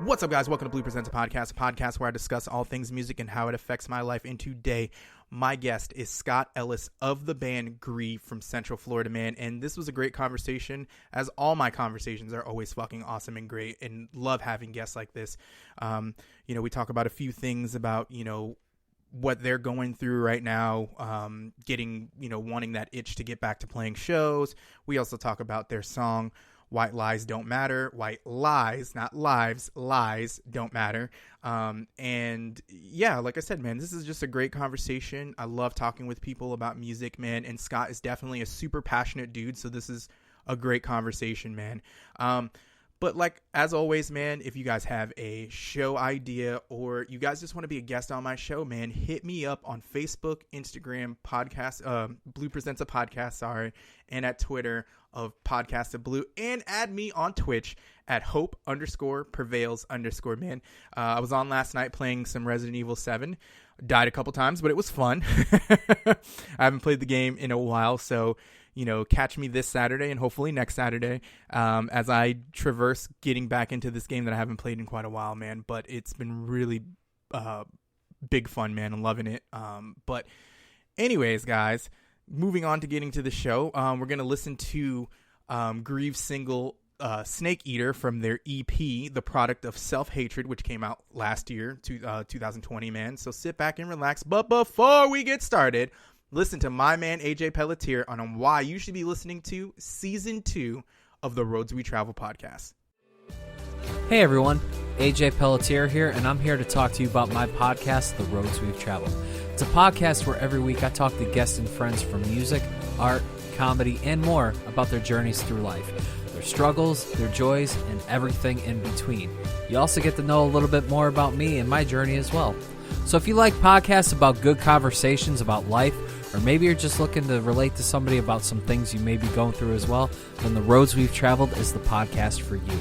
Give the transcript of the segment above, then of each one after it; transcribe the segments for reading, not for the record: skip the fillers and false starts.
What's up, guys? Welcome to Blue Presents a podcast where I discuss all things music and how it affects my life. And today, my guest is Scott Ellis of the band Grieve from Central Florida, man. And this was a great conversation, as all my conversations are always fucking awesome and great, and love having guests like this. We talk about a few things about, what they're going through right now, wanting that itch to get back to playing shows. We also talk about their song, White Lies Don't Matter. White lies, not lives, lies don't matter. And yeah, like I said, man, this is just a great conversation. I love talking with people about music, man. And Scott is definitely a super passionate dude. So this is a great conversation, man. But like, as always, man, if you guys have a show idea or you guys just want to be a guest on my show, man, hit me up on Facebook, Instagram, Blue Presents a Podcast, and at Twitter of Podcast of Blue, and add me on Twitch at hope_prevails_, man. I was on last night playing some Resident Evil 7. Died a couple times, but it was fun. I haven't played the game in a while, so catch me this Saturday and hopefully next Saturday as I traverse getting back into this game that I haven't played in quite a while, man. But it's been really big fun, man. I'm loving it. But anyways, guys, moving on to getting to the show, we're going to listen to Grieve's single Snake Eater from their EP, The Product of Self-Hatred, which came out last year, 2020, man. So sit back and relax. But before we get started, listen to my man AJ Pelletier on why you should be listening to Season 2 of the Roads We Travel podcast. Hey everyone, AJ Pelletier here, and I'm here to talk to you about my podcast, The Roads We've Traveled. It's a podcast where every week I talk to guests and friends from music, art, comedy, and more about their journeys through life, their struggles, their joys, and everything in between. You also get to know a little bit more about me and my journey as well. So if you like podcasts about good conversations about life, or maybe you're just looking to relate to somebody about some things you may be going through as well, then The Roads We've Traveled is the podcast for you.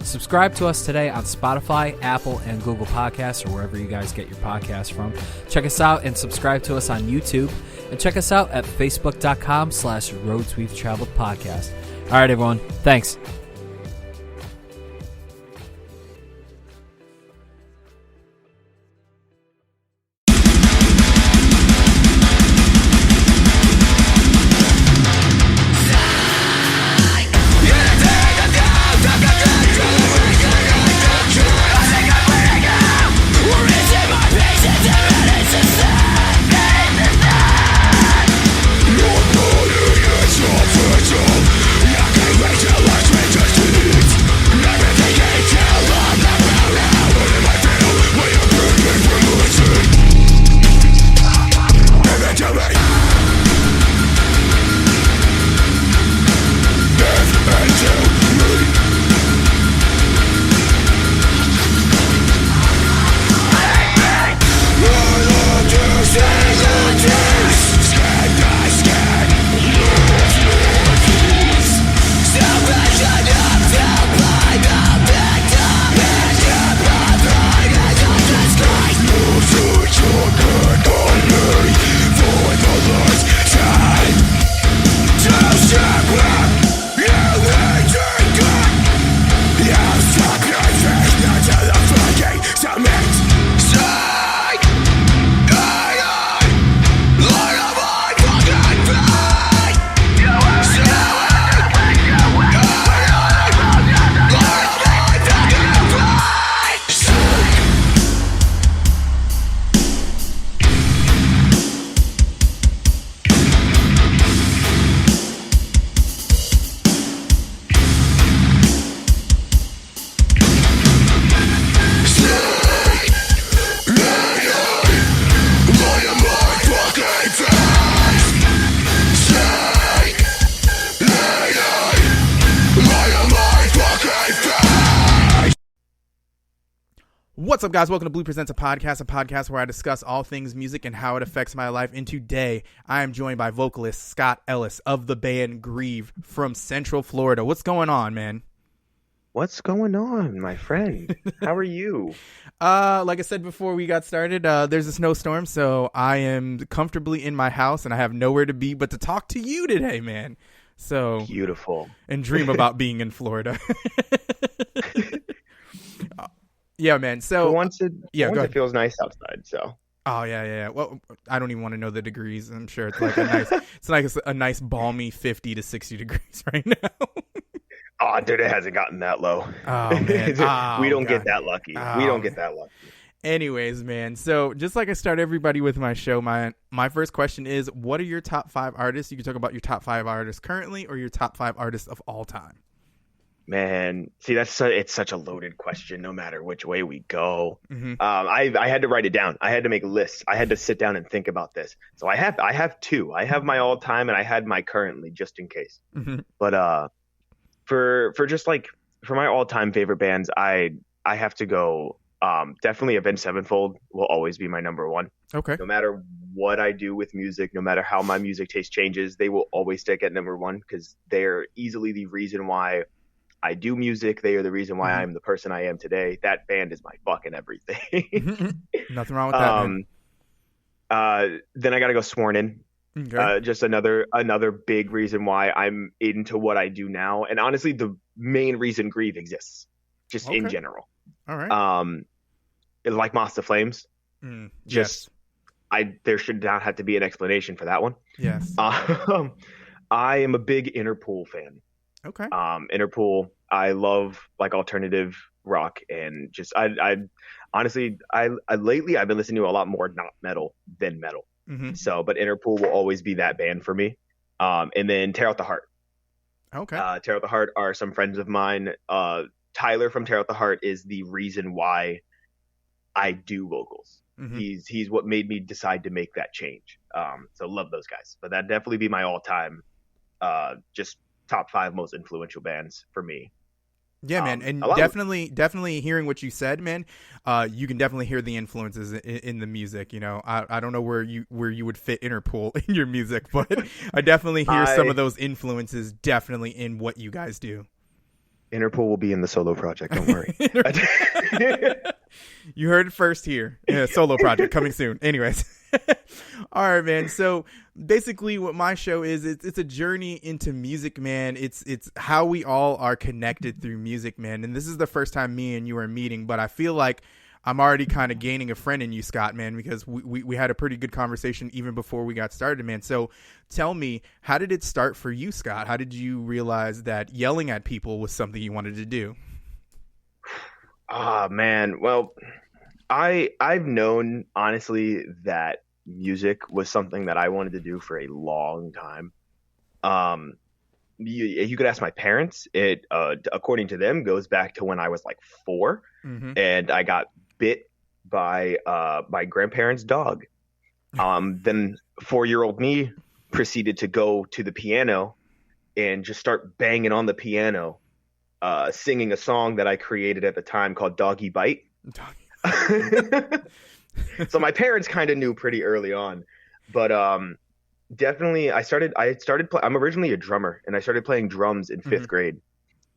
Subscribe to us today on Spotify, Apple, and Google Podcasts, or wherever you guys get your podcasts from. Check us out and subscribe to us on YouTube. And check us out at facebook.com/Roads We've Traveled podcast. All right, everyone. Thanks. What's up, guys? Welcome to Blue Presents a podcast where I discuss all things music and how it affects my life. And today, I am joined by vocalist Scott Ellis of the band Grieve from Central Florida. What's going on, man? What's going on, my friend? How are you? Like I said before we got started, there's a snowstorm, so I am comfortably in my house and I have nowhere to be but to talk to you today, man. So beautiful. And dream about being in Florida. Yeah, man. For So once it yeah, go it ahead. feels nice outside. So Oh yeah. Well, I don't even want to know the degrees. I'm sure it's like a nice, it's like a nice balmy 50 to 60 degrees right now. oh, dude, it hasn't gotten that low. Oh man. We Oh don't god. get that lucky. We Oh don't get that lucky. Anyways, man. So just like I start everybody with my show, my first question is, what are your top 5 artists? You can talk about your top 5 artists currently or your top 5 artists of all time. Man, see, it's such a loaded question. No matter which way we go, Mm-hmm. I had to write it down. I had to make lists. I had to sit down and think about this. So I have 2. I have my all time and I had my currently, just in case. Mm-hmm. But for just like for my all time favorite bands, I have to go. Definitely Avenged Sevenfold will always be my number 1. Okay. No matter what I do with music, no matter how my music taste changes, they will always stick at number 1 because they're easily the reason why I do music. They are the reason why I'm the person I am today. That band is my fucking everything. Nothing wrong with that, man. Then I got to go Sworn In. Okay. Just another big reason why I'm into what I do now. And honestly, the main reason Grieve exists, just in Okay. general. All right. Like Moth to Flames. Yes. There should not have to be an explanation for that one. Yes. I am a big Interpol fan. Okay. Interpol, I love like alternative rock and just I honestly lately I've been listening to a lot more not metal than metal. Mm-hmm. So, but Interpol will always be that band for me. And then Tear Out the Heart. Okay. Tear Out the Heart are some friends of mine. Tyler from Tear Out the Heart is the reason why I do vocals. Mm-hmm. He's what made me decide to make that change. So love those guys. But that'd definitely be my all time just top 5 most influential bands for me. Yeah, man, and definitely hearing what you said, man. You can definitely hear the influences in the music. You know, I don't know where you would fit Interpol in your music, but I definitely hear some of those influences definitely in what you guys do. Interpol will be in the solo project. Don't worry. You heard it first here. Solo project coming soon. Anyways. All right, man. So basically what my show is, it's a journey into music, man. It's how we all are connected through music, man. And this is the first time me and you are meeting, but I feel like I'm already kind of gaining a friend in you, Scott, man, because we had a pretty good conversation even before we got started, man. So tell me, how did it start for you, Scott? How did you realize that yelling at people was something you wanted to do? Ah, man. Well, I've known honestly that music was something that I wanted to do for a long time. You could ask my parents. It according to them goes back to when I was like 4, and I got bit by my grandparents' dog. Then 4-year-old me proceeded to go to the piano and just start banging on the piano, singing a song that I created at the time called Doggy Bite. So my parents kind of knew pretty early on, but definitely I'm originally a drummer, and I started playing drums in 5th grade,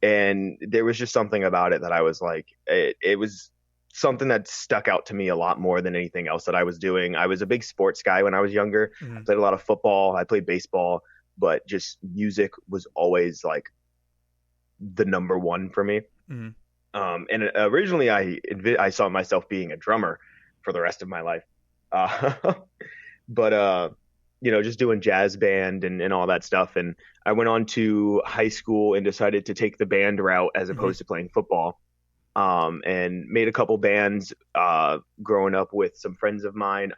and there was just something about it that I was like, it was something that stuck out to me a lot more than anything else that I was doing. I was a big sports guy when I was younger. I played a lot of football, I played baseball, but just music was always like the number 1 for me. And originally I saw myself being a drummer for the rest of my life. But just doing jazz band and all that stuff. And I went on to high school and decided to take the band route as opposed to playing football. And made a couple bands growing up with some friends of mine.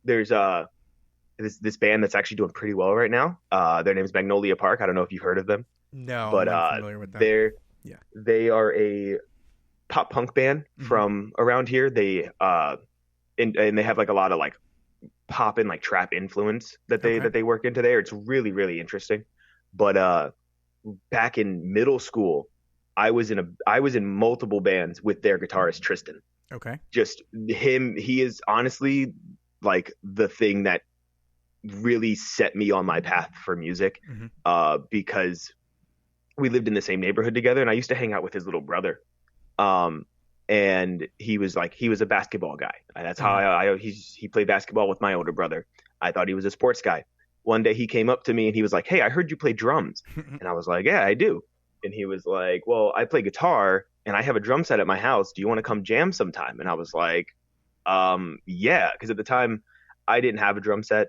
There's this band that's actually doing pretty well right now. Their name is Magnolia Park. I don't know if you've heard of them. No, but I'm not familiar with them. They are a pop punk band from around here. They and they have like a lot of like pop and like trap influence that they work into there. It's really, really interesting. But back in middle school, I was in multiple bands with their guitarist Tristan. Okay. Just him, he is honestly like the thing that really set me on my path for music, because we lived in the same neighborhood together, and I used to hang out with his little brother. And he was a basketball guy. And that's how he played basketball with my older brother. I thought he was a sports guy. One day he came up to me and he was like, "Hey, I heard you play drums." And I was like, "Yeah, I do." And he was like, "Well, I play guitar and I have a drum set at my house. Do you want to come jam sometime? And I was like, yeah, because at the time I didn't have a drum set.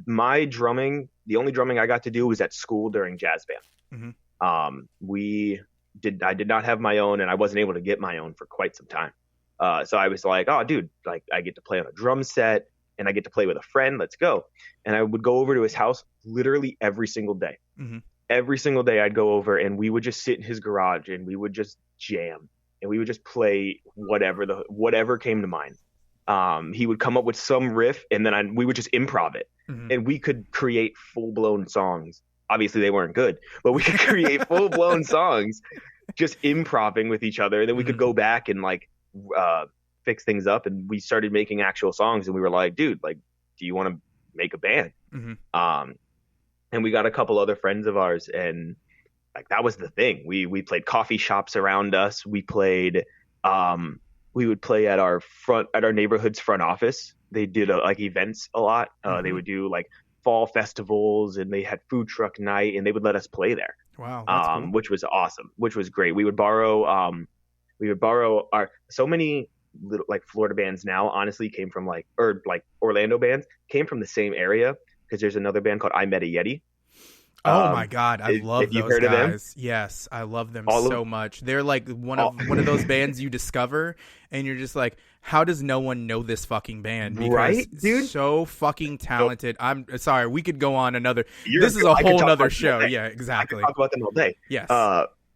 My drumming, the only drumming I got to do was at school during jazz band. I did not have my own, and I wasn't able to get my own for quite some time. So I was like, oh, dude, like I get to play on a drum set and I get to play with a friend. Let's go. And I would go over to his house literally every single day. Every single day I'd go over and we would just sit in his garage and we would just jam and we would just play whatever came to mind. He would come up with some riff and then we would just improv it, and we could create full-blown songs. Obviously they weren't good, but we could create full-blown songs just improving with each other. And then we could go back and like fix things up, and we started making actual songs, and we were like, dude, like, do you want to make a band? And we got a couple other friends of ours, and like that was the thing. We played coffee shops around us. We played we would play at our neighborhood's front office. They did like events a lot. They would do like fall festivals, and they had food truck night, and they would let us play there. Wow, that's cool. Which was awesome, which was great. We would borrow so many little like Florida bands now honestly came from like Orlando bands came from the same area, because there's another band called I Met a Yeti. Oh my God, I love those heard guys. Of them? Yes, I love them so much. They're like one of those bands you discover, and you're just like, how does no one know this fucking band? Because right, dude? So fucking talented. I'm sorry, we could go on another. This is a whole nother show. Yeah, exactly. I could talk about them all day. Yes.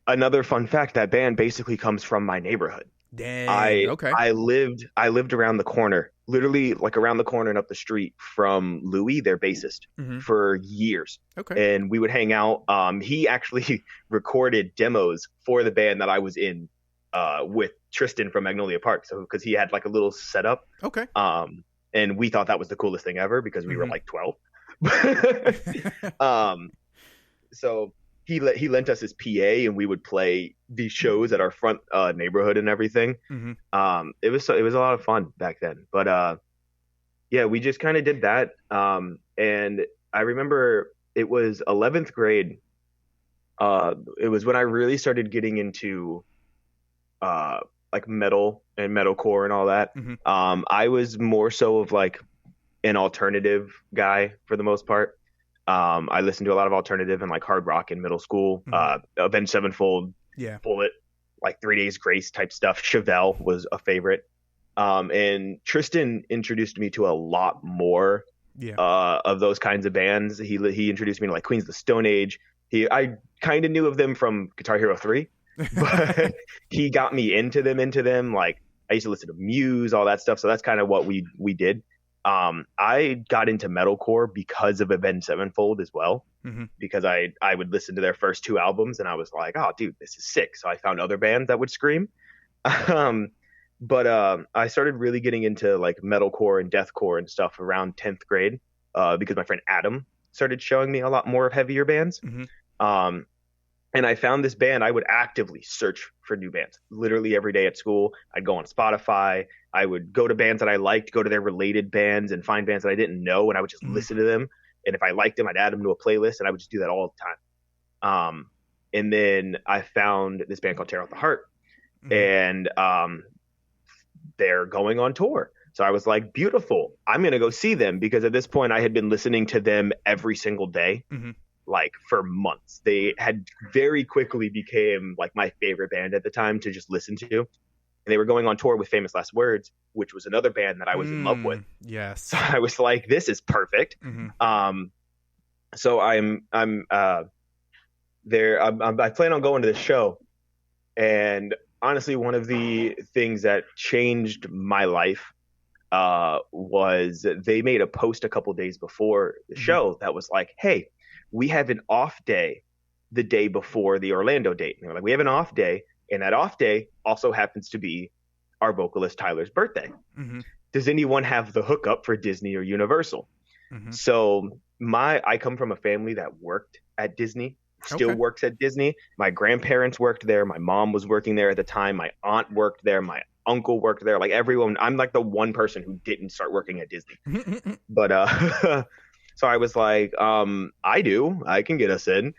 Another fun fact: that band basically comes from my neighborhood. Dang. Okay. I lived around the corner, literally like around the corner and up the street from Louis, their bassist, for years. Okay. And we would hang out. He actually recorded demos for the band that I was in with Tristan from Magnolia Park. So because he had like a little setup. Okay. And we thought that was the coolest thing ever because we were like 12. So he lent us his PA, and we would play these shows at our front neighborhood and everything. It was a lot of fun back then. But yeah, we just kind of did that. And I remember it was 11th grade. It was when I really started getting into like metal and metalcore and all that. I was more so of like an alternative guy for the most part. I listened to a lot of alternative and like hard rock in middle school. Avenged Sevenfold, Bullet, like 3 Days Grace type stuff. Chevelle was a favorite. And Tristan introduced me to a lot more of those kinds of bands. He introduced me to like Queens of the Stone Age. I kind of knew of them from Guitar Hero 3, but he got me into them. Like I used to listen to Muse, all that stuff. So that's kind of what we did. I got into metalcore because of Avenged Sevenfold as well, because I would listen to their first 2 albums and I was like, oh dude, this is sick. So I found other bands that would scream. But I started really getting into like metalcore and deathcore and stuff around 10th grade, because my friend Adam started showing me a lot more of heavier bands. And I found this band. I would actively search for new bands literally every day at school. I'd go on Spotify. I would go to bands that I liked, go to their related bands and find bands that I didn't know. And I would just listen to them. And if I liked them, I'd add them to a playlist, and I would just do that all the time. And then I found this band called Tear Out the Heart, and they're going on tour. So I was like, beautiful. I'm going to go see them, because at this point I had been listening to them every single day. Like for months. They had very quickly became like my favorite band at the time to just listen to. And they were going on tour with Famous Last Words, which was another band that I was in love with. Yes. So I was like, this is perfect. So I'm there. I plan on going to this show. And honestly, one of the things that changed my life was they made a post a couple days before the show that was like, hey, we have an off day the day before the Orlando date. And they were like, we have an off day, and that off day also happens to be our vocalist Tyler's birthday. Does anyone have the hookup for Disney or Universal? So I come from a family that worked at Disney, still works at Disney. My grandparents worked there. My mom was working there at the time. My aunt worked there. My uncle worked there. Like everyone, I'm like the one person who didn't start working at Disney. But so I was like, I can get us in.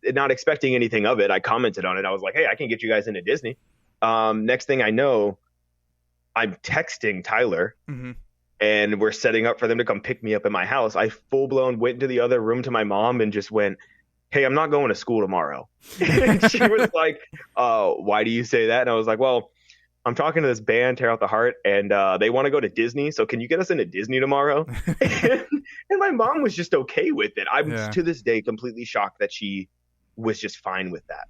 Not expecting anything of it. I commented on it. I was like, hey, I can get you guys into Disney. Next thing I know, I'm texting Tyler, and we're setting up for them to come pick me up at my house. I full blown went into the other room to my mom and just went, "Hey, I'm not going to school tomorrow." And she was like, "Why do you say that?" And I was like, "Well, I'm talking to this band, Tear Out the Heart, and they want to go to Disney. So can you get us into Disney tomorrow?" And my mom was just okay with it. I'm to this day completely shocked that she was just fine with that.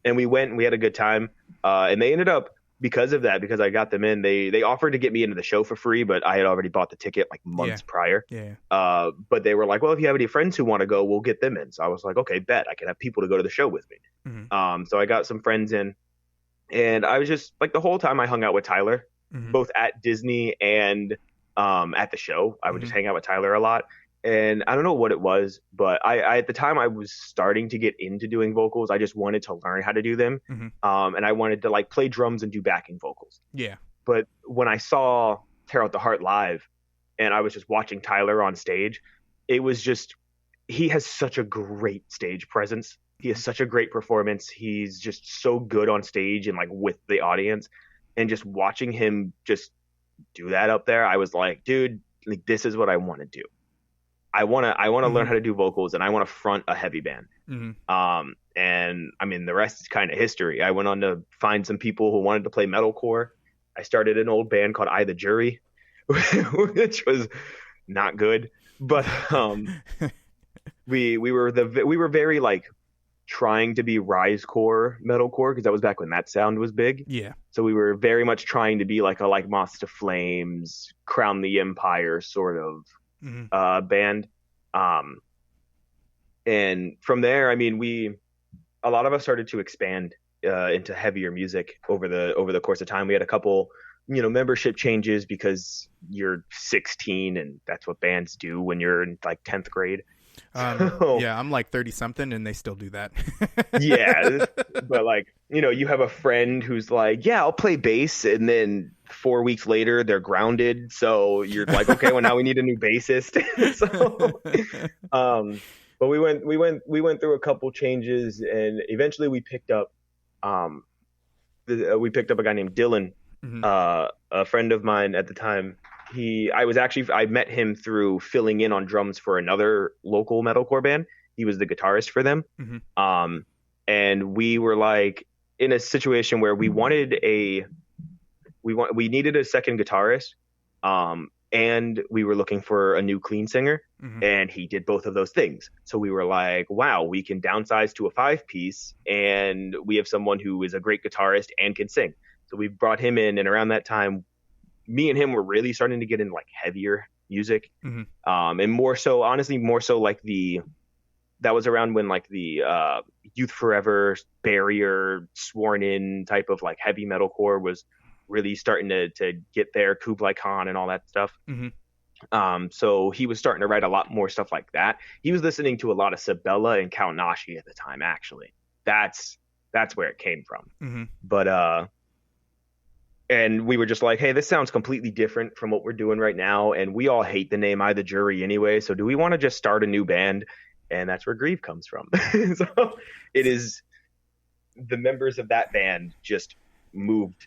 And we went and we had a good time. And they ended up, because of that, because I got them in, they offered to get me into the show for free, but I had already bought the ticket like months prior. But they were like, "Well, if you have any friends who want to go, we'll get them in." So I was like, "Okay, bet. I can have people to go to the show with me." So I got some friends in. And I was just like, the whole time I hung out with Tyler, both at Disney and at the show. I would just hang out with Tyler a lot. And I don't know what it was, but I at the time I was starting to get into doing vocals. I just wanted to learn how to do them. And I wanted to like play drums and do backing vocals. But when I saw Tear Out the Heart live and I was just watching Tyler on stage, it was just, he has such a great stage presence. He has such a great performance. He's just so good on stage and like with the audience, and just watching him just do that up there, I was like, dude, like this is what I want to do. I want to learn how to do vocals, and I want to front a heavy band. And I mean, the rest is kind of history. I went on to find some people who wanted to play metalcore. I started an old band called I the Jury, which was not good, but we were very like trying to be risecore metalcore, because that was back when that sound was big. So we were very much trying to be like a like Moths to Flames, Crown the Empire sort of band. And from there, I mean, a lot of us started to expand into heavier music over the course of time. We had a couple, membership changes, because you're 16 and that's what bands do when you're in like 10th grade. I'm like 30 something and they still do that. But like, you have a friend who's like, "Yeah, I'll play bass," and then 4 weeks later they're grounded. So you're like, "Okay, well now we need a new bassist." But we went through a couple changes, and eventually we picked up a guy named Dylan, a friend of mine at the time. I met him through filling in on drums for another local metalcore band. He was the guitarist for them. And we were like in a situation where we needed a second guitarist. And we were looking for a new clean singer, and he did both of those things. So we were like, wow, we can downsize to a 5-piece, and we have someone who is a great guitarist and can sing. So we brought him in, and around that time, me and him were really starting to get into like heavier music. And more so like that was around when like the Youth Forever, Barrier, Sworn In type of like heavy metalcore was really starting to get there, Kublai Khan and all that stuff. So he was starting to write a lot more stuff like that. He was listening to a lot of Sabella and Count Nashi at the time, actually. That's where it came from. But and we were just like, hey, this sounds completely different from what we're doing right now, and we all hate the name I the Jury anyway, so do we want to just start a new band? And that's where Grieve comes from. So it is, the members of that band just moved.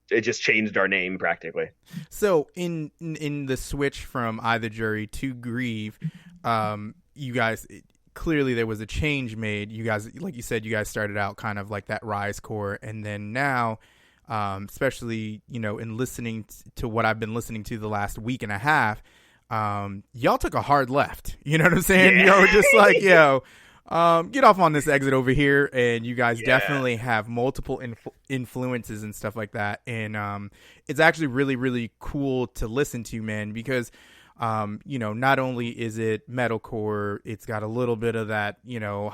It just changed our name practically. So in the switch from I the Jury to Grieve, you guys, clearly there was a change made. You guys, like you said, you guys started out kind of like that rise core, and then now, especially, in listening to what I've been listening to the last week and a half, y'all took a hard left. You know what I'm saying? Y'all were just like, get off on this exit over here, and you guys definitely have multiple influences and stuff like that. And it's actually really, really cool to listen to, man, because not only is it metalcore, it's got a little bit of that,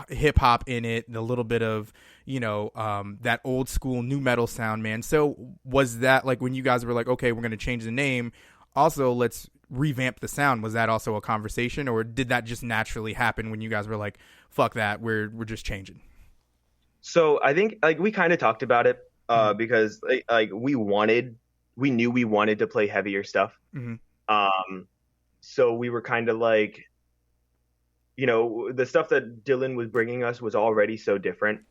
hip hop in it, a little bit of, that old school new metal sound, man. So was that like when you guys were like, okay, we're going to change the name, also let's revamp the sound? Was that also a conversation, or did that just naturally happen when you guys were like, fuck that, we're just changing? So I think like we kind of talked about it because like we knew we wanted to play heavier stuff. So we were kind of like, the stuff that Dylan was bringing us was already so different.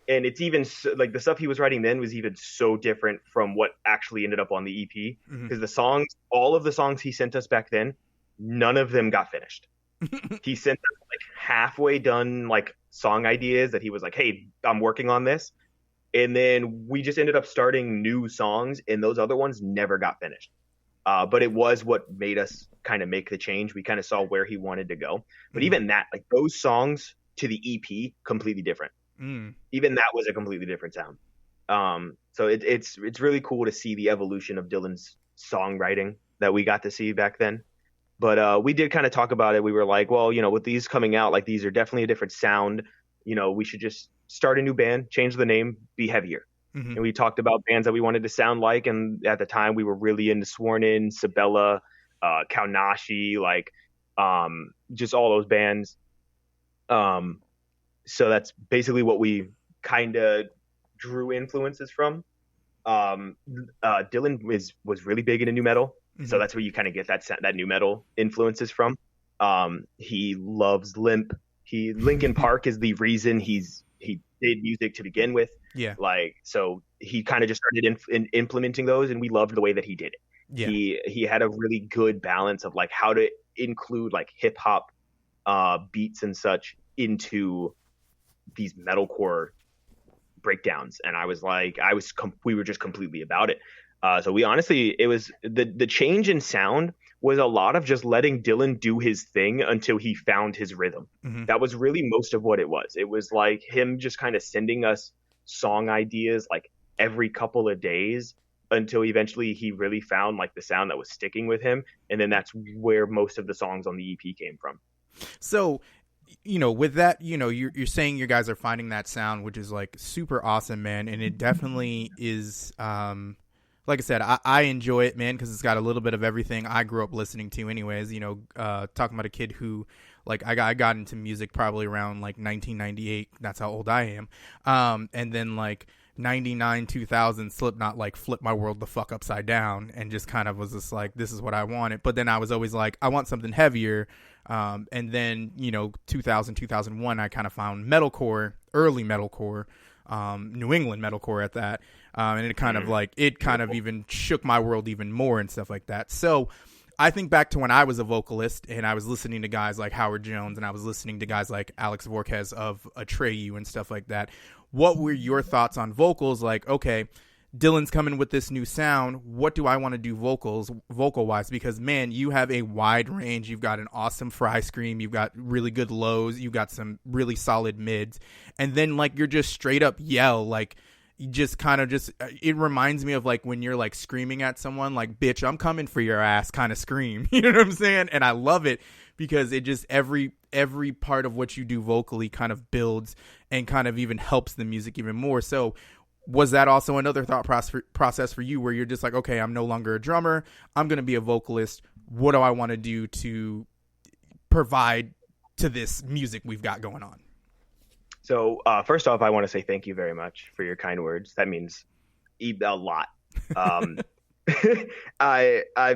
And it's even like the stuff he was writing then was even so different from what actually ended up on the EP, because the songs, all of the songs he sent us back then, none of them got finished. He sent us like halfway done like song ideas that he was like, hey, I'm working on this. And then we just ended up starting new songs, and those other ones never got finished. But it was what made us kind of make the change. We kind of saw where he wanted to go. But even that, like those songs to the EP, completely different. Even that was a completely different sound. So it's really cool to see the evolution of Dylan's songwriting that we got to see back then. But we did kind of talk about it. We were like, well, you know, with these coming out, like these are definitely a different sound. You know, we should just start a new band, change the name, be heavier. And we talked about bands that we wanted to sound like. And at the time we were really into Sworn In, Sabella, Kaunashi, like just all those bands. So that's basically what we kind of drew influences from. Dylan was really big into nu metal. So that's where you kind of get that nu metal influences from. He loves Limp. Linkin Park is the reason he did music to begin with. Yeah. Like, so he kind of just started implementing those, and we loved the way that he did it. Yeah. He had a really good balance of like how to include like hip hop beats and such into these metalcore breakdowns. And I was like, we were just completely about it. So we honestly, it was the change in sound was a lot of just letting Dylan do his thing until he found his rhythm. That was really most of what it was. It was like him just kind of sending us song ideas like every couple of days until eventually he really found like the sound that was sticking with him. And then that's where most of the songs on the EP came from. So, you know, with that, you know, you're saying you guys are finding that sound, which is like super awesome, man. And it definitely is, like I said, I enjoy it, man, because it's got a little bit of everything I grew up listening to anyways. You know, talking about a kid who, like, I got into music probably around, like, 1998. That's how old I am. And then, like, 99, 2000, Slipknot, like, flipped my world the fuck upside down and just kind of was just like, this is what I wanted. But then I was always like, I want something heavier. And then, you know, 2000, 2001, I kind of found metalcore, early metalcore. New England metalcore at that, and it kind of even shook my world even more and stuff like that. So I think back to when I was a vocalist and I was listening to guys like Howard Jones and I was listening to guys like Alex Vorquez of Atreyu and stuff like that. What were your thoughts on vocals? Like, okay, Dylan's coming with this new sound. What do I want to do vocal wise? Because, man, you have a wide range. You've got an awesome fry scream. You've got really good lows. You've got some really solid mids. And then, like, you're just straight up yell. Like, you just kind of just, it reminds me of, like, when you're, like, screaming at someone, like, bitch, I'm coming for your ass kind of scream. You know what I'm saying? And I love it because it just, every part of what you do vocally kind of builds and kind of even helps the music even more. So, was that also another thought process for you where you're just like, okay, I'm no longer a drummer. I'm going to be a vocalist. What do I want to do to provide to this music we've got going on? So first off, I want to say thank you very much for your kind words. That means a lot. I've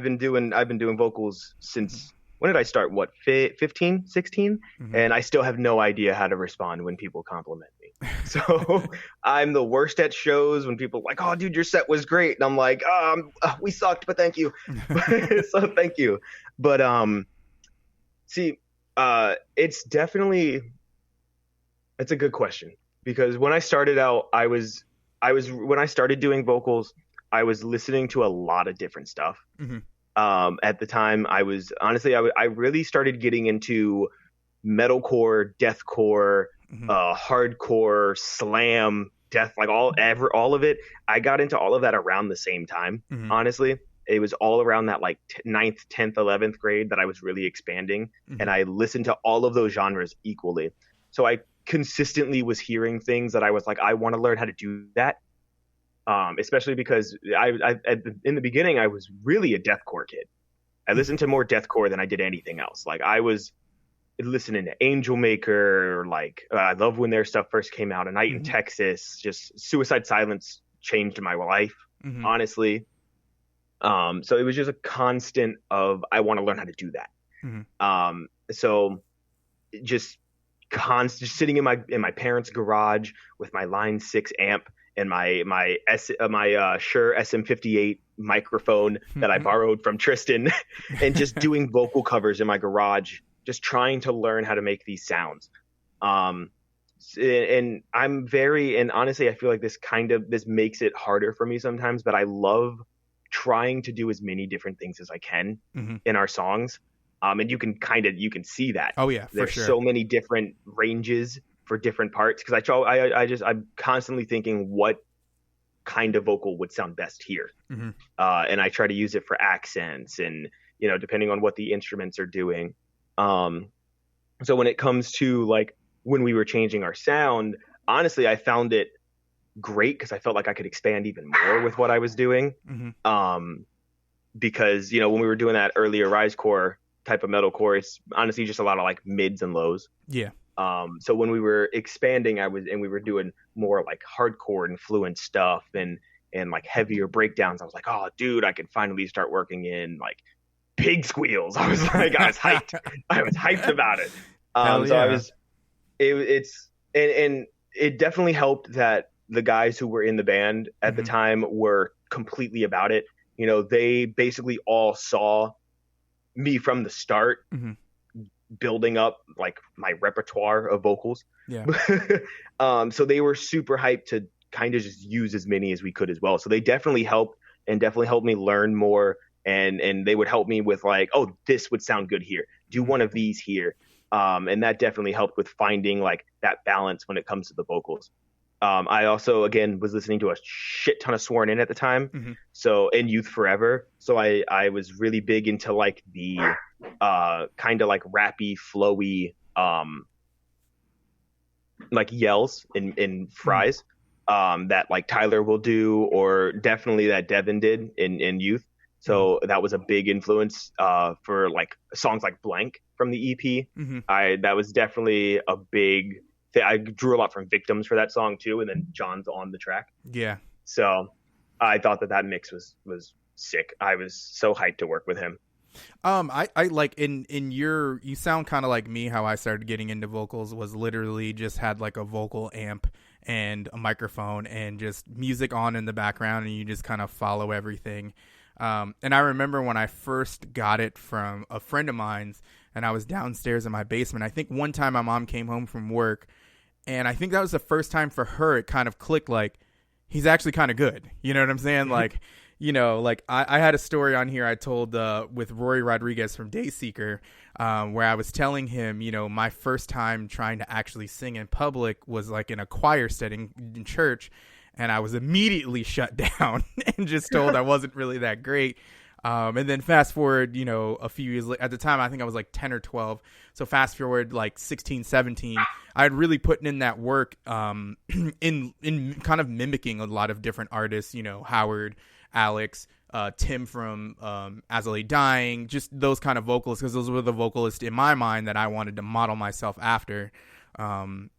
been doing vocals since, when did I start? What, 15, 16? And I still have no idea how to respond when people compliment me. So I'm the worst at shows when people are like, oh, dude, your set was great. And I'm like, we sucked, but thank you. So thank you. But it's a good question, because when I started out, when I started doing vocals, I was listening to a lot of different stuff. At the time, I really started getting into metalcore, deathcore, hardcore, slam, death, like all of it. I got into all of that around the same time. Honestly, it was all around that like 9th, 10th, 11th grade that I was really expanding, and I listened to all of those genres equally. So I consistently was hearing things that I was like, I want to learn how to do that. Especially because in the beginning, I was really a deathcore kid. I listened to more deathcore than I did anything else. Like, I was listening to Angel Maker, like I love when their stuff first came out, A Night in Texas. Just Suicide Silence changed my life, honestly. So it was just a constant of, I want to learn how to do that. So just constant sitting in my parents' garage with my Line 6 amp and my Shure SM58 microphone that I borrowed from Tristan, and just doing vocal covers in my garage, just trying to learn how to make these sounds. And honestly, I feel like this makes it harder for me sometimes, but I love trying to do as many different things as I can in our songs. And you can see that. Oh yeah, there's sure. so many different ranges for different parts, because I'm constantly thinking what kind of vocal would sound best here. And I try to use it for accents and, depending on what the instruments are doing. So when it comes to like when we were changing our sound, honestly, I found it great because I felt like I could expand even more with what I was doing. Because, when we were doing that earlier Risecore type of metalcore, it's honestly just a lot of like mids and lows. Yeah. So when we were expanding, we were doing more like hardcore influenced stuff and like heavier breakdowns. I was like, oh dude, I can finally start working in like pig squeals. I was hyped. I was hyped about it. And it definitely helped that the guys who were in the band at the time were completely about it. They basically all saw me from the start building up like my repertoire of vocals. Yeah. So they were super hyped to kind of just use as many as we could as well. So they definitely helped me learn more. And they would help me with like, oh, this would sound good here. Do one of these here. And that definitely helped with finding like that balance when it comes to the vocals. I also, again, was listening to a shit ton of Sworn In at the time. So, and Youth Forever. So I was really big into like the kind of like rappy, flowy, like yells in Fries that like Tyler will do, or definitely that Devin did in Youth. So that was a big influence for like songs like Blank from the EP. That was definitely a big thing. I drew a lot from Victims for that song too, and then John's on the track. Yeah. So I thought that mix was sick. I was so hyped to work with him. I like you sound kind of like me. How I started getting into vocals was literally just had like a vocal amp and a microphone and just music on in the background, and you just kind of follow everything. And I remember when I first got it from a friend of mine's, and I was downstairs in my basement. I think one time my mom came home from work, and I think that was the first time for her it kind of clicked, like, he's actually kind of good. You know what I'm saying? Like, like I had a story on here I told with Rory Rodriguez from Dayseeker, where I was telling him, my first time trying to actually sing in public was like in a choir setting in church. And I was immediately shut down and just told I wasn't really that great. And then fast forward, a few years later, at the time, I think I was like 10 or 12. So fast forward like 16, 17, I had really put in that work in kind of mimicking a lot of different artists, Howard, Alex, Tim from As I Lay Dying, just those kind of vocalists, because those were the vocalists in my mind that I wanted to model myself after.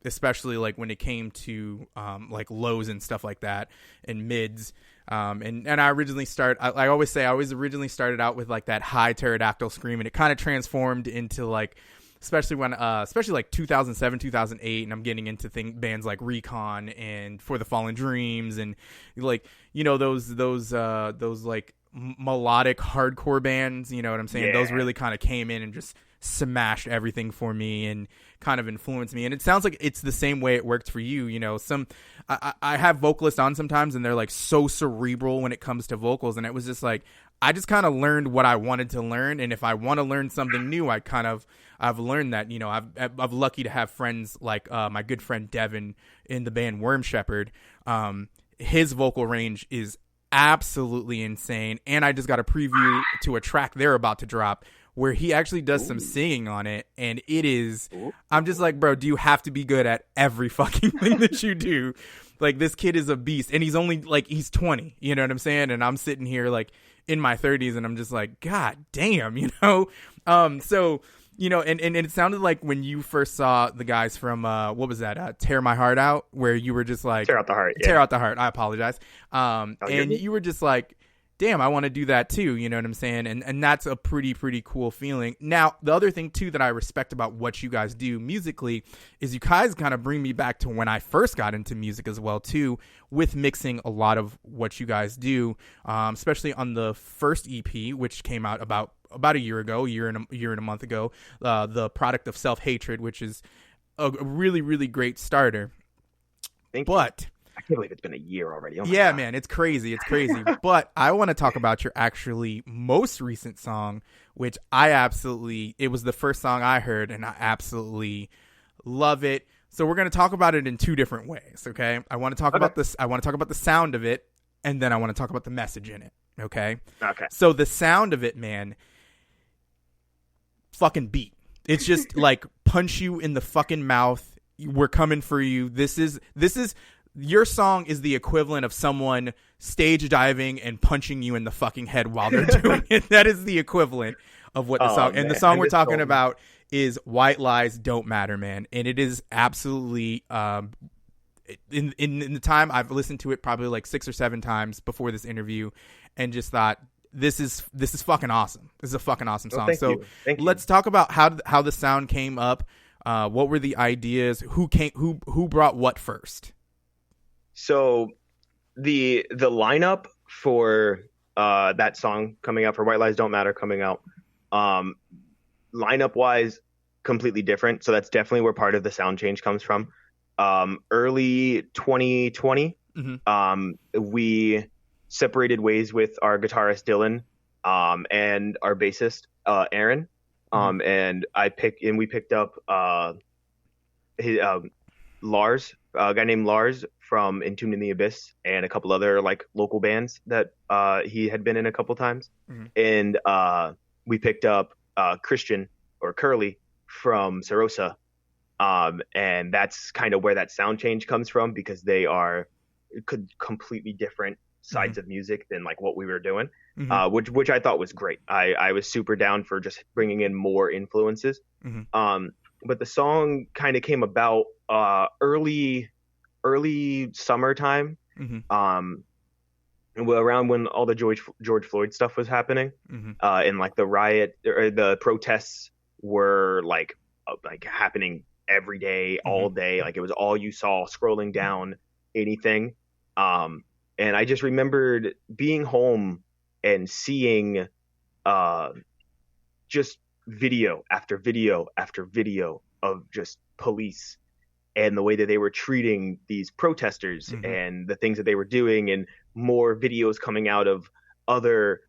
Especially like when it came to like lows and stuff like that and mids, and I originally I always say I originally started out with like that high pterodactyl scream, and it kind of transformed into like, especially like 2007 2008, and I'm getting into bands like Recon and For the Fallen Dreams, and like those like melodic hardcore bands, you know what I'm saying? Yeah. Those really kind of came in and just smashed everything for me and kind of influenced me. And it sounds like it's the same way it worked for you. I have vocalists on sometimes, and they're like so cerebral when it comes to vocals, and it was just like I just kind of learned what I wanted to learn, and if I want to learn something new, I've learned that. I'm lucky to have friends like my good friend Devin in the band Worm Shepherd. His vocal range is absolutely insane, and I just got a preview to a track they're about to drop where he actually does some singing on it, and it is, I'm just like, bro, do you have to be good at every fucking thing that you do? Like, this kid is a beast, and he's only, like, he's 20, you know what I'm saying? And I'm sitting here, like, in my 30s, and I'm just like, God damn, So, and it sounded like when you first saw the guys from, what was that, Tear My Heart Out, where you were just like... Tear Out the Heart, yeah. Tear Out the Heart, I apologize. And you were just like, damn, I want to do that too. You know what I'm saying? And that's a pretty cool feeling. Now, the other thing too that I respect about what you guys do musically is you guys kind of bring me back to when I first got into music as well too, with mixing a lot of what you guys do, especially on the first EP, which came out about a year ago, year and a month ago, the Product of Self-Hatred, which is a really great starter. Thank you. But I can't believe it's been a year already. Oh my yeah, God. man, it's crazy. But I want to talk about your actually most recent song, which it was the first song I heard, and I absolutely love it. So we're going to talk about it in two different ways, okay? I want to talk about this. I want to talk about the sound of it, and then I want to talk about the message in it, okay? Okay. So the sound of it, man, fucking beat. It's just like punch you in the fucking mouth. We're coming for you. This is your song is the equivalent of someone stage diving and punching you in the fucking head while they're doing it. That is the equivalent of what the song. And the song we're talking about is White Lies Don't Matter, man. And it is absolutely in the time I've listened to it probably like 6 or 7 times before this interview, and just thought this is fucking awesome. This is a fucking awesome song. Thank you. Let's talk about how the sound came up. What were the ideas? Who brought what first? So the lineup for that song coming out, for White Lies Don't Matter coming out, lineup wise, completely different. So that's definitely where part of the sound change comes from. Early 2020, we separated ways with our guitarist Dylan and our bassist Aaron. And we picked up Lars, a guy named Lars from Entombed in the Abyss, and a couple other like local bands that he had been in a couple times. And we picked up Christian or Curly from Serosa. And that's kind of where that sound change comes from, because they are completely different sides of music than like what we were doing, which I thought was great. I was super down for just bringing in more influences. But the song kind of came about early summertime, around when all the George Floyd stuff was happening, and like the riot or the protests were like happening every day, all day. Like it was all you saw scrolling down anything. And I just remembered being home and seeing just video after video after video of just police and the way that they were treating these protesters and the things that they were doing, and more videos coming out of other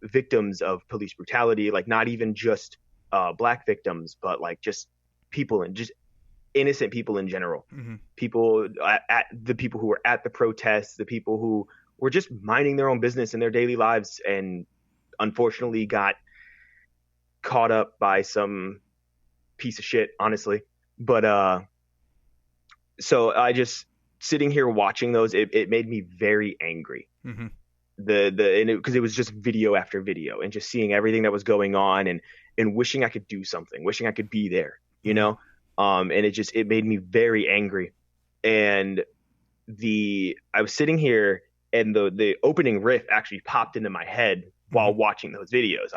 victims of police brutality, like not even just black victims, but like just people and just innocent people in general. People the people who were at the protests, the people who were just minding their own business in their daily lives, and unfortunately got caught up by some piece of shit, honestly. But so I just sitting here watching those, it made me very angry. Because it was just video after video, and just seeing everything that was going on, and wishing I could do something, wishing I could be there, you know. And it made me very angry. And I was sitting here, and the opening riff actually popped into my head while watching those videos.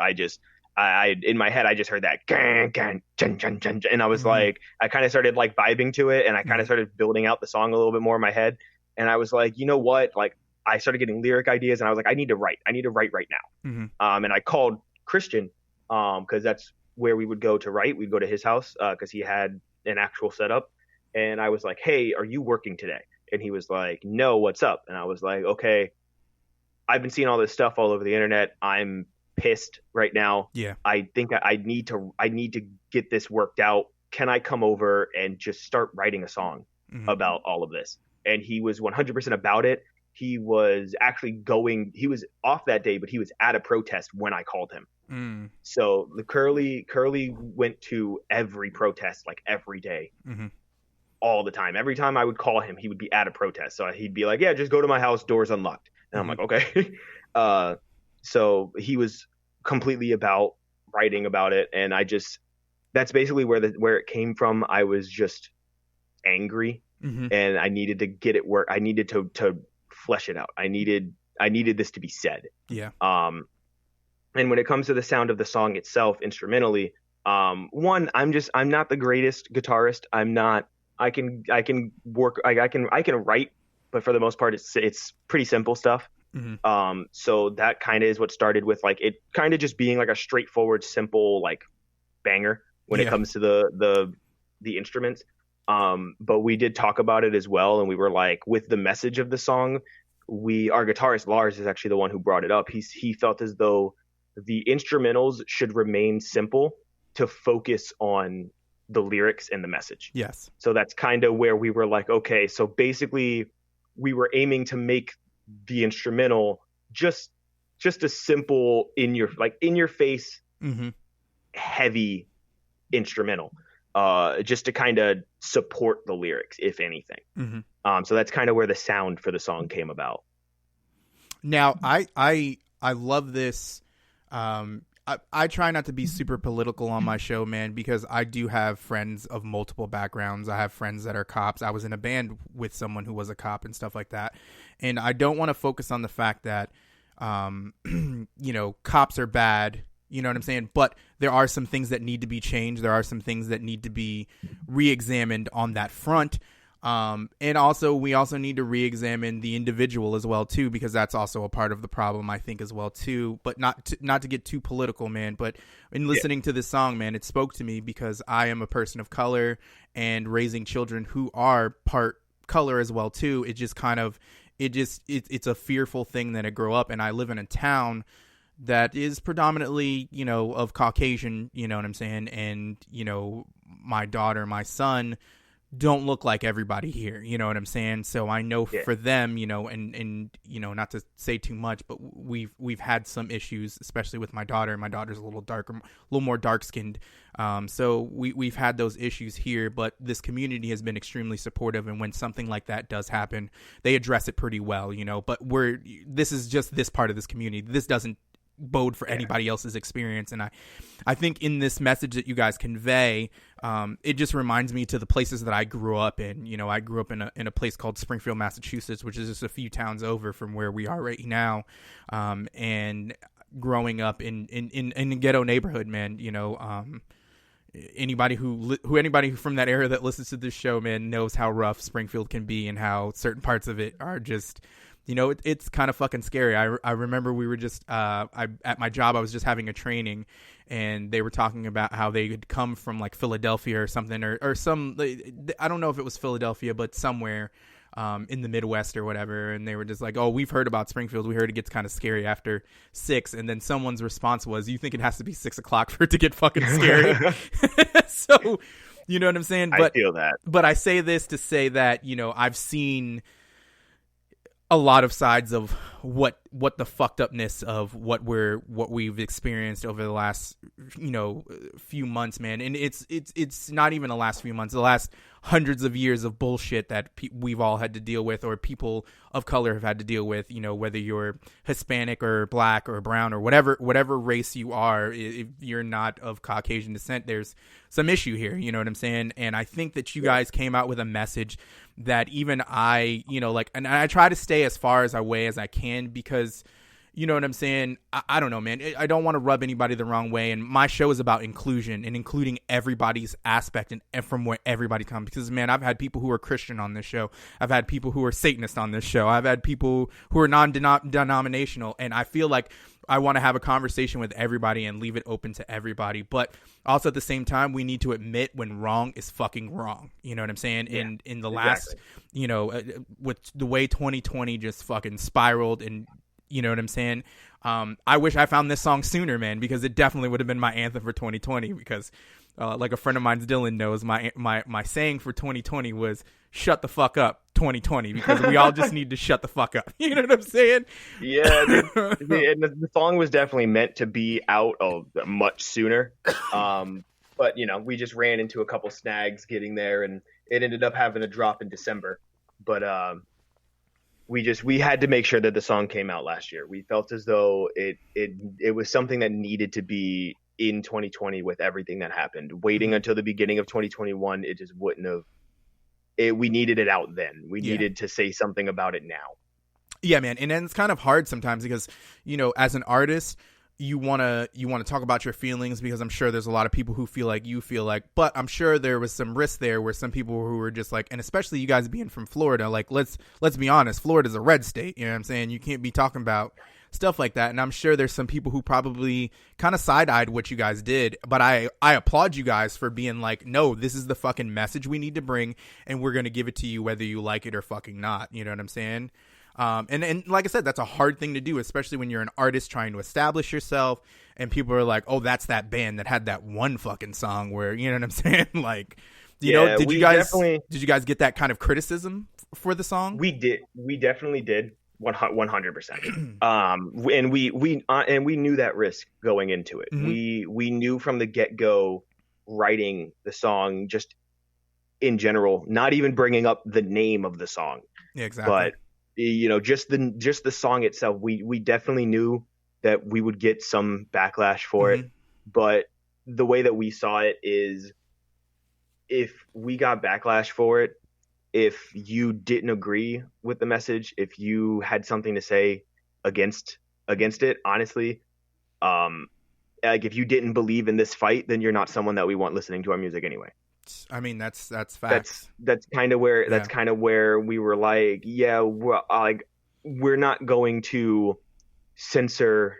I in my head, I just heard that gang, gang, jun, jun, jun, jun, and I was like, I kind of started like vibing to it, and I kind of started building out the song a little bit more in my head. And I was like, you know what? Like, I started getting lyric ideas, and I was like, I need to write right now. And I called Christian, because that's where we would go to write. We'd go to his house, because he had an actual setup. And I was like, hey, are you working today? And he was like, no, what's up? And I was like, okay, I've been seeing all this stuff all over the internet. I'm pissed right now. Yeah. I think I need to get this worked out. Can I come over and just start writing a song about all of this? And he was 100% about it. He was he was off that day, but he was at a protest when I called him. So the Curly went to every protest, like every day, all the time. Every time I would call him, he would be at a protest. So he'd be like, yeah, just go to my house, doors unlocked. And I'm like, okay. So he was completely about writing about it. And that's basically where it came from. I was just angry, and I needed to get it work. I needed to flesh it out. I needed this to be said. Yeah. And when it comes to the sound of the song itself, instrumentally, one, I'm not the greatest guitarist. I can work, I can write, but for the most part, it's pretty simple stuff. Mm-hmm. So that kind of is what started with like it kind of just being like a straightforward, simple like banger when it comes to the instruments. But we did talk about it as well, and we were like, with the message of the song, our guitarist Lars is actually the one who brought it up. He felt as though the instrumentals should remain simple to focus on the lyrics and the message. Yes. So that's kind of where we were like, okay, so basically we were aiming to make the instrumental just a simple in your face, mm-hmm. heavy instrumental, just to kind of support the lyrics, if anything. Mm-hmm. So that's kind of where the sound for the song came about. Now, I love this. I try not to be super political on my show, man, because I do have friends of multiple backgrounds. I have friends that are cops. I was in a band with someone who was a cop and stuff like that. And I don't want to focus on the fact that, cops are bad. You know what I'm saying? But there are some things that need to be changed. There are some things that need to be re-examined on that front. And also, we also need to re-examine the individual as well, too, because that's also a part of the problem, I think, as well, too. But not to get too political, man. But in listening to this song, man, it spoke to me because I am a person of color and raising children who are part color as well, too. It just kind of it's a fearful thing that I grow up. And I live in a town that is predominantly, of Caucasian, you know what I'm saying? And, my daughter, my son don't look like everybody here, you know what I'm saying? So I know for them, and not to say too much, but we've had some issues, especially with my daughter. My daughter's a little darker, a little more dark skinned. So we've had those issues here, but this community has been extremely supportive. And when something like that does happen, they address it pretty well, but this is just this part of this community. This doesn't bode for anybody else's experience. And I think in this message that you guys convey, it just reminds me to the places that I grew up in. I grew up in a place called Springfield, Massachusetts, which is just a few towns over from where we are right now. And growing up in a ghetto neighborhood, man, anybody who from that area that listens to this show, man, knows how rough Springfield can be and how certain parts of it are just, it's kind of fucking scary. I remember we were just, at my job, I was just having a training, and they were talking about how they had come from like Philadelphia or something, or some, I don't know if it was Philadelphia, but somewhere in the Midwest or whatever. And they were just like, oh, we've heard about Springfield. We heard it gets kind of scary after 6. And then someone's response was, you think it has to be 6 o'clock for it to get fucking scary? So, you know what I'm saying? I feel that. But I say this to say that, I've seen a lot of sides of what the fucked upness of what we've experienced over the last few months, man. And it's not even the last few months, the last hundreds of years of bullshit that we've all had to deal with, or people of color have had to deal with, whether you're Hispanic or black or brown or whatever race you are. If you're not of Caucasian descent, there's some issue here, you know what I'm saying? And I think that you guys came out with a message that even I, and I try to stay as far away as I can, because, you know what I'm saying? I don't know, man. I don't want to rub anybody the wrong way. And my show is about inclusion and including everybody's aspect and from where everybody comes. Because, man, I've had people who are Christian on this show. I've had people who are Satanist on this show. I've had people who are non-denominational. And I feel like I want to have a conversation with everybody and leave it open to everybody. But also at the same time, we need to admit when wrong is fucking wrong. You know what I'm saying? Yeah, in the last, with the way 2020 just fucking spiraled, and you know what I'm saying? I wish I found this song sooner, man, because it definitely would have been my anthem for 2020. Because like a friend of mine's, Dylan, knows my saying for 2020 was "Shut the fuck up, 2020," because we all just need to shut the fuck up. You know what I'm saying? Yeah, the song was definitely meant to be out much sooner. But we just ran into a couple snags getting there, and it ended up having a drop in December. But we had to make sure that the song came out last year. We felt as though it was something that needed to be in 2020 with everything that happened. Waiting until the beginning of 2021, it just wouldn't have. We needed it out then. We needed to say something about it now. Yeah, man. And then it's kind of hard sometimes because, you know, as an artist, you want to talk about your feelings because I'm sure there's a lot of people who feel like you feel like, but I'm sure there was some risk there where some people who were just like, and especially you guys being from Florida, like, let's be honest, Florida's a red state. You know what I'm saying? You can't be talking about stuff like that. And I'm sure there's some people who probably kind of side-eyed what you guys did, but I applaud you guys for being like, no, this is the fucking message we need to bring, and we're going to give it to you whether you like it or fucking not. You know what I'm saying? And like I said, that's a hard thing to do, especially when you're an artist trying to establish yourself and people are like, oh, that's that band that had that one fucking song where, you know what I'm saying? Like, you know, did you guys get that kind of criticism for the song? We did. We definitely did. 100%. And we knew that risk going into it. Mm-hmm. We knew from the get-go, writing the song just in general, not even bringing up the name of the song. Yeah, exactly. But you know, just the song itself, we definitely knew that we would get some backlash for it. But the way that we saw it is, if we got backlash for it, if you didn't agree with the message, if you had something to say against it, honestly, like if you didn't believe in this fight, then you're not someone that we want listening to our music anyway. I mean, that's facts. That's kind of where we were like, yeah, we're not going to censor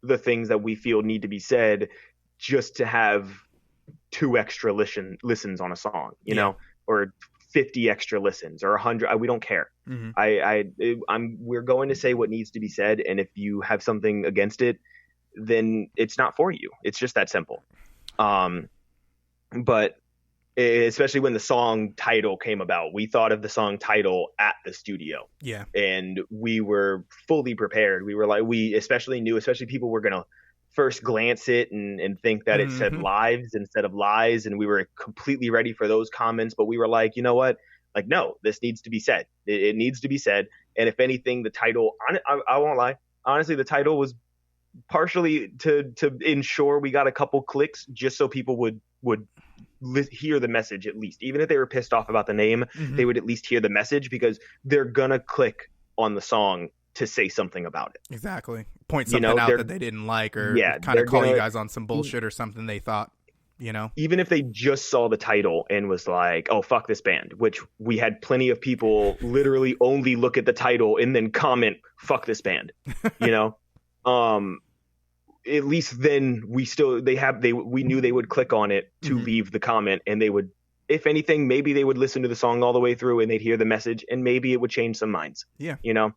the things that we feel need to be said just to have 2 extra listens on a song, you know, or 50 extra listens or 100. We don't care. Mm-hmm. We're going to say what needs to be said, and if you have something against it, then it's not for you. It's just that simple. But especially when the song title came about, we thought of the song title at the studio. Yeah. And we were fully prepared. We were like, especially people were going to first glance it and think that it said lives instead of lies. And we were completely ready for those comments. But we were like, you know what? Like, no, this needs to be said. It needs to be said. And if anything, the title, I won't lie. Honestly, the title was partially to ensure we got a couple clicks just so people would hear the message at least. Even if they were pissed off about the name, they would at least hear the message because they're gonna click on the song to say something about it. Exactly. Point something out that they didn't like, or kind of call you guys on some bullshit or something they thought, you know? Even if they just saw the title and was like, oh, fuck this band, which we had plenty of people literally only look at the title and then comment, fuck this band, you know? At least then we knew they would click on it to leave the comment, and they would, if anything, maybe they would listen to the song all the way through and they'd hear the message and maybe it would change some minds. Yeah. You know,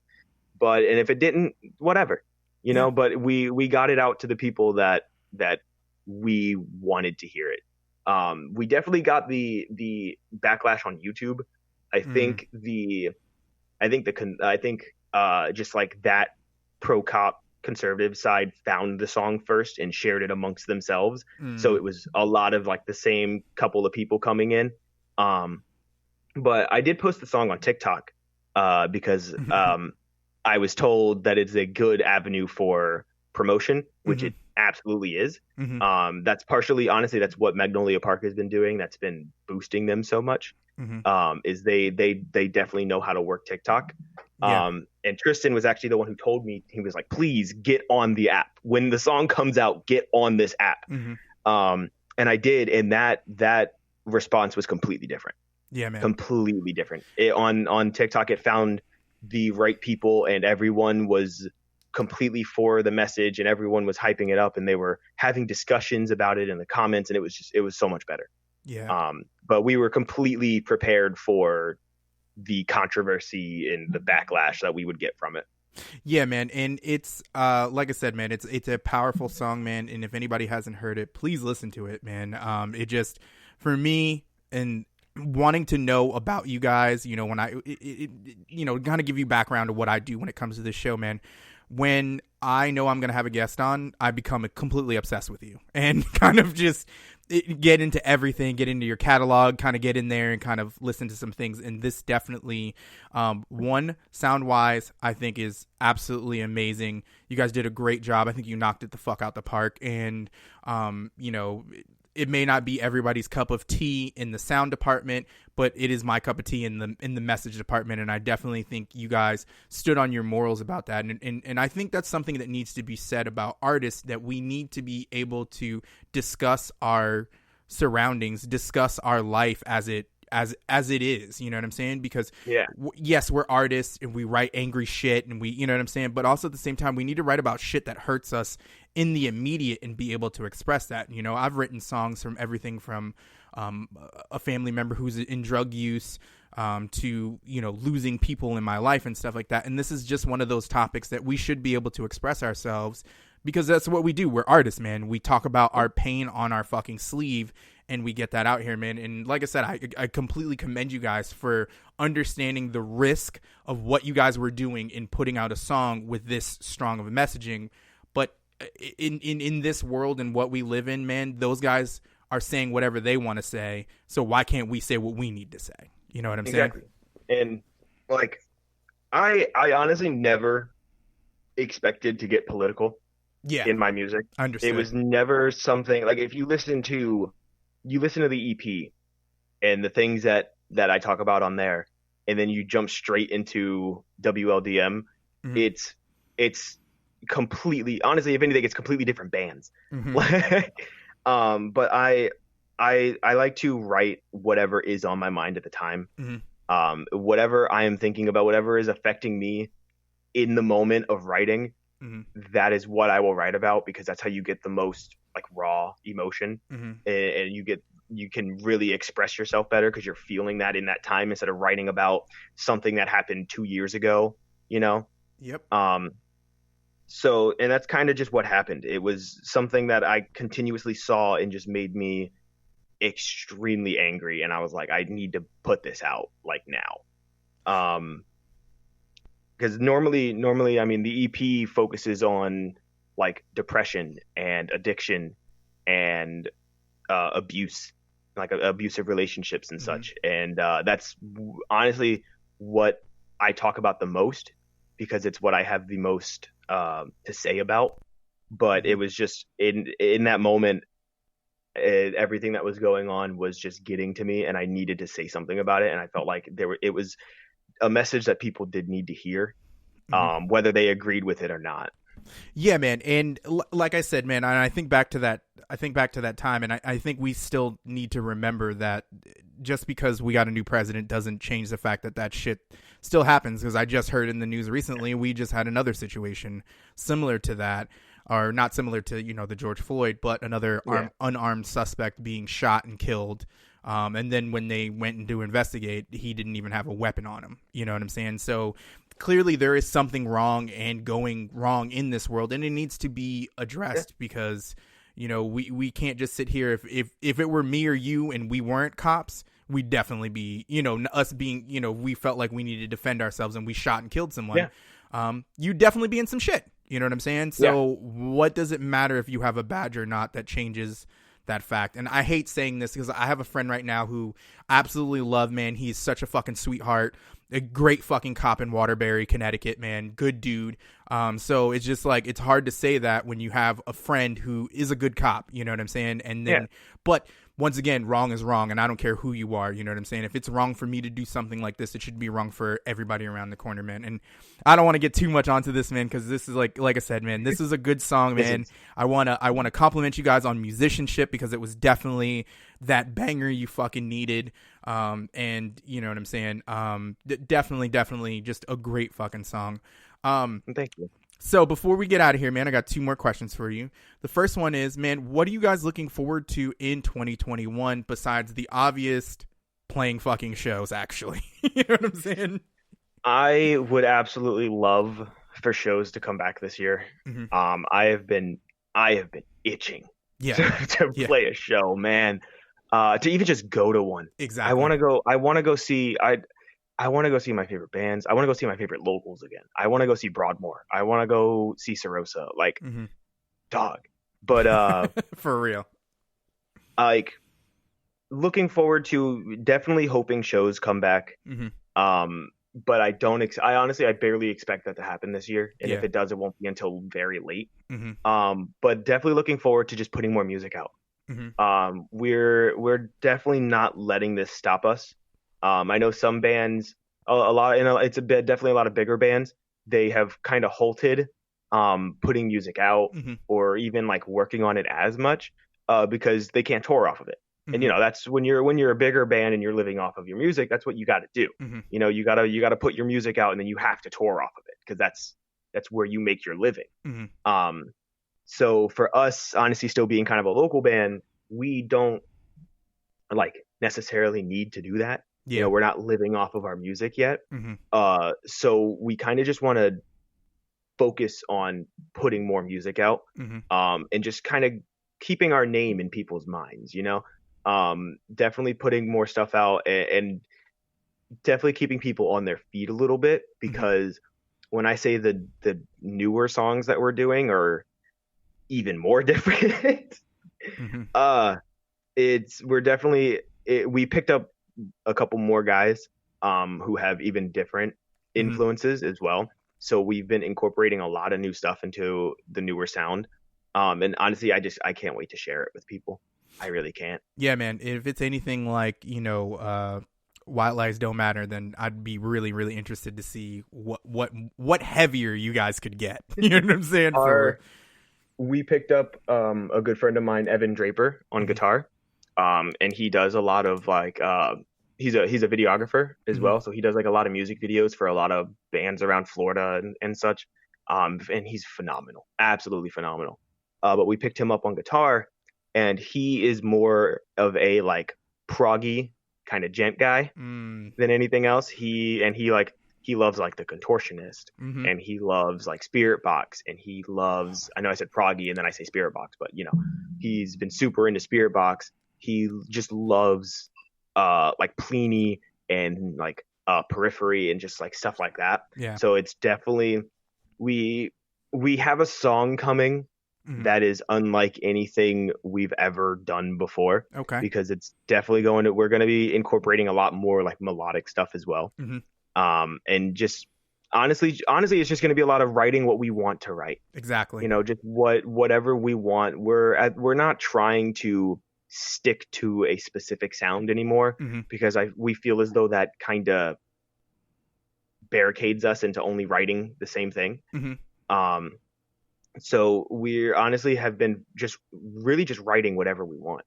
and if it didn't, whatever, you know, but we got it out to the people that we wanted to hear it. We definitely got the backlash on YouTube. I think just like that pro cop conservative side found the song first and shared it amongst themselves. So it was a lot of like the same couple of people coming in. But I did post the song on TikTok because I was told that it's a good avenue for promotion, which it absolutely is. That's partially, honestly, that's what Magnolia Park has been doing. That's been boosting them so much. Is they definitely know how to work TikTok. And Tristan was actually the one who told me, he was like, please get on the app. When the song comes out, get on this app. And I did. And that response was completely different. Yeah, man. Completely different. On TikTok, it found the right people and everyone was completely for the message and everyone was hyping it up and they were having discussions about it in the comments. And it was so much better. Yeah. But we were completely prepared for the controversy and the backlash that we would get from it. Yeah, man. And it's like I said, man, it's a powerful song, man. And if anybody hasn't heard it, please listen to it, man. It just, for me, and wanting to know about you guys, you know, when kind of give you background to what I do when it comes to this show, man. When I know I'm going to have a guest on, I become completely obsessed with you and kind of just get into everything, get into your catalog, kind of get in there and kind of listen to some things. And this definitely, one, sound-wise, I think is absolutely amazing. You guys did a great job. I think you knocked it the fuck out the park. And, you know, it may not be everybody's cup of tea in the sound department, but it is my cup of tea in the message department. And I definitely think you guys stood on your morals about that. And I think that's something that needs to be said about artists, that we need to be able to discuss our surroundings, discuss our life as it is, you know what I'm saying? Because yes, we're artists and we write angry shit and we, you know what I'm saying? But also at the same time, we need to write about shit that hurts us in the immediate and be able to express that. You know, I've written songs from everything from a family member who's in drug use to, you know, losing people in my life and stuff like that. And this is just one of those topics that we should be able to express ourselves, because that's what we do. We're artists, man. We talk about our pain on our fucking sleeve and we get that out here, man. And like I said, I completely commend you guys for understanding the risk of what you guys were doing in putting out a song with this strong of a messaging. But in this world and what we live in, man, those guys are saying whatever they want to say. So why can't we say what we need to say? You know what I'm saying? And like, I honestly never expected to get political in my music. Understood. It was never something like, if you listen to the EP and the things that I talk about on there, and then you jump straight into WLDM, it's completely, honestly, if anything, it's completely different bands. But I like to write whatever is on my mind at the time. Whatever I am thinking about, whatever is affecting me in the moment of writing, that is what I will write about, because that's how you get the most like raw emotion, and you can really express yourself better because you're feeling that in that time, instead of writing about something that happened 2 years ago, you know? So, and that's kind of just what happened. It was something that I continuously saw and just made me extremely angry. And I was like, I need to put this out like now. Because normally, I mean, the EP focuses on like depression and addiction and abuse, like abusive relationships and such. And that's honestly what I talk about the most, because it's what I have the most to say about. But it was just in that moment, everything that was going on was just getting to me, and I needed to say something about it. And I felt like it was a message that people did need to hear, whether they agreed with it or not. Yeah, man. And like I said, man, and I think back to that time, and I think we still need to remember that just because we got a new president doesn't change the fact that shit still happens. Because I just heard in the news recently, we just had another situation similar to that, or not similar to, you know, the George Floyd, but another unarmed suspect being shot and killed. And then when they went to investigate, he didn't even have a weapon on him. You know what I'm saying? So clearly there is something wrong and going wrong in this world, and it needs to be addressed, because, you know, we can't just sit here. If it were me or you and we weren't cops, we'd definitely be, you know, us being, you know, we felt like we needed to defend ourselves and we shot and killed someone. You'd definitely be in some shit. You know what I'm saying? So what does it matter if you have a badge or not? That changes that fact. And I hate saying this because I have a friend right now who I absolutely love, man. He's such a fucking sweetheart, a great fucking cop in Waterbury, Connecticut, man. Good dude. So it's just like, it's hard to say that when you have a friend who is a good cop, you know what I'm saying? And then, but once again, wrong is wrong, and I don't care who you are, you know what I'm saying? If it's wrong for me to do something like this, it should be wrong for everybody around the corner, man. And I don't want to get too much onto this, man, because this is like I said, man, this is a good song, man. I wanna compliment you guys on musicianship, because it was definitely that banger you fucking needed. And you know what I'm saying? Definitely just a great fucking song. Thank you. So before we get out of here, man, I got two more questions for you. The first one is, man, what are you guys looking forward to in 2021 besides the obvious playing fucking shows, actually? You know what I'm saying? I would absolutely love for shows to come back this year. I have been itching to play a show, man. To even just go to one. Exactly. I want to go see my favorite bands. I want to go see my favorite locals again. I want to go see Broadmoor. I want to go see Sarosa. Like, dog. But for real. Like, looking forward to, definitely hoping shows come back. But I honestly barely expect that to happen this year. And if it does, it won't be until very late. But definitely looking forward to just putting more music out. We're definitely not letting this stop us. I know some bands, a lot, it's definitely a lot of bigger bands. They have kind of halted putting music out or even like working on it as much because they can't tour off of it. And that's when you're a bigger band and you're living off of your music, that's what you got to do. You got to put your music out and then you have to tour off of it because that's where you make your living. So for us, honestly, still being kind of a local band, we don't like necessarily need to do that. We're not living off of our music yet. So we kind of just want to focus on putting more music out and just kind of keeping our name in people's minds, definitely putting more stuff out and definitely keeping people on their feet a little bit because when I say the newer songs that we're doing are even more different, we picked up a couple more guys who have even different influences as well. So we've been incorporating a lot of new stuff into the newer sound. And honestly, I can't wait to share it with people. I really can't. Yeah, man. If it's anything like, White Lies Don't Matter, then I'd be really, really interested to see what heavier you guys could get. You know what I'm saying? We picked up a good friend of mine, Evan Draper, on guitar. And he does a lot of like he's a videographer as well, so he does like a lot of music videos for a lot of bands around Florida and such. And he's phenomenal, absolutely phenomenal. But we picked him up on guitar, and he is more of a like proggy kind of gent guy than anything else. He loves like the Contortionist, and he loves like Spirit Box, and he loves, I know I said proggy and then I say Spirit Box, but he's been super into Spirit Box. He just loves like Pliny and like Periphery and just like stuff like that. Yeah. So it's definitely we have a song coming that is unlike anything we've ever done before. Okay. Because it's definitely we're going to be incorporating a lot more like melodic stuff as well. And just honestly, it's just going to be a lot of writing what we want to write. Exactly. Just whatever we want. We're not trying to stick to a specific sound anymore because we feel as though that kind of barricades us into only writing the same thing. So we honestly have been just writing whatever we want.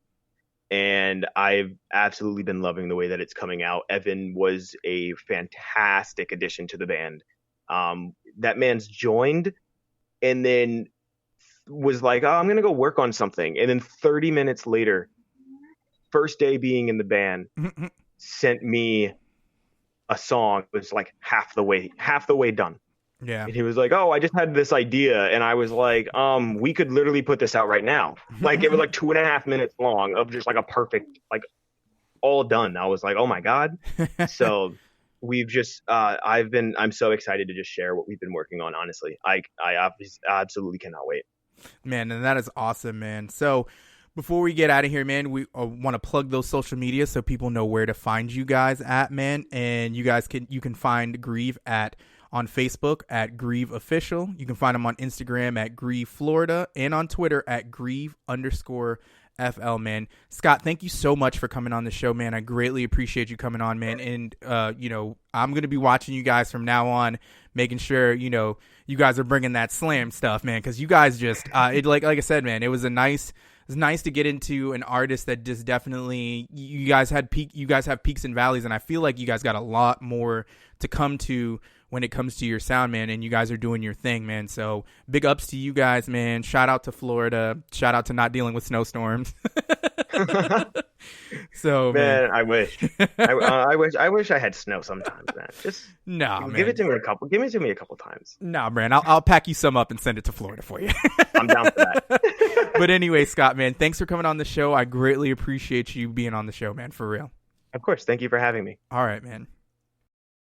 And I've absolutely been loving the way that it's coming out. Evan was a fantastic addition to the band. That man's joined and then was like, oh, I'm going to go work on something. And then 30 minutes later, first day being in the band, sent me a song. It was like half the way done. Yeah. And he was like, oh, I just had this idea. And I was like, we could literally put this out right now. Like it was like 2.5 minutes long of just like a perfect, like all done. I was like, oh my God. So we've just, I'm so excited to just share what we've been working on. Honestly, I absolutely cannot wait. Man, and that is awesome, man. So before we get out of here, man, we want to plug those social media so people know where to find you guys at, man. And you can find Grieve on Facebook at Grieve Official. You can find them on Instagram at Grieve Florida and on Twitter at Grieve_FL, man. Scott, thank you so much for coming on the show, man. I greatly appreciate you coming on, man. And, I'm going to be watching you guys from now on, making sure, you guys are bringing that slam stuff, man. Cause you guys just, like I said, man, it was nice to get into an artist that just definitely, you guys have peaks and valleys. And I feel like you guys got a lot more to come to when it comes to your sound, man, and you guys are doing your thing, man. So big ups to you guys, man. Shout out to Florida. Shout out to not dealing with snowstorms. So man, I wish I had snow sometimes, man. Just give it to me a couple times. Nah, man, I'll pack you some up and send it to Florida for you. I'm down for that. But anyway, Scott, man, thanks for coming on the show. I greatly appreciate you being on the show, man, for real. Of course. Thank you for having me. All right, man.